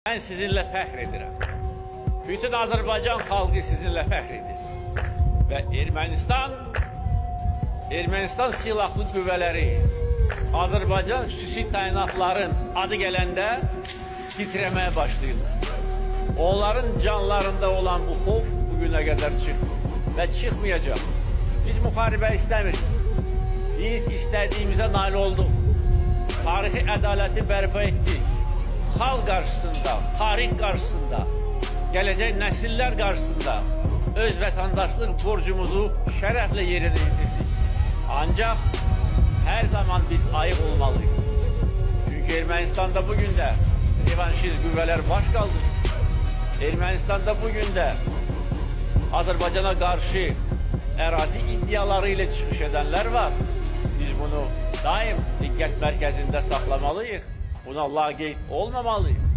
Ben sizinle fəxr edirəm. Bütün Azərbaycan xalqı sizinle fəxr edir. Və Ermənistan silahlı qüvvələri, Azərbaycan xüsusi təyinatların adı gələndə titrəməyə başlayırlar. Onların canlarında olan bu xof bugüne kadar çıxmır və çıxmayacaq. Biz müharibə istəmirik. Biz istədiyimizə nail olduq. Tarixi ədaləti bərpa etdik. Xalq qarşısında, tarix qarşısında, gələcək nəsillər qarşısında öz vətəndaşlıq borcumuzu şərəflə yerinə yetirdik. Ancaq hər zaman biz ayıq olmalıyıq. Çünki Ermənistanda bugün də revanşist qüvvələr baş qaldırır. Ermənistanda bugün də Azərbaycana qarşı ərazi iddiaları ilə çıxış edənlər var. Biz bunu daim diqqət mərkəzində saxlamalıyıq. Buna laqeyd olmamalıyıq.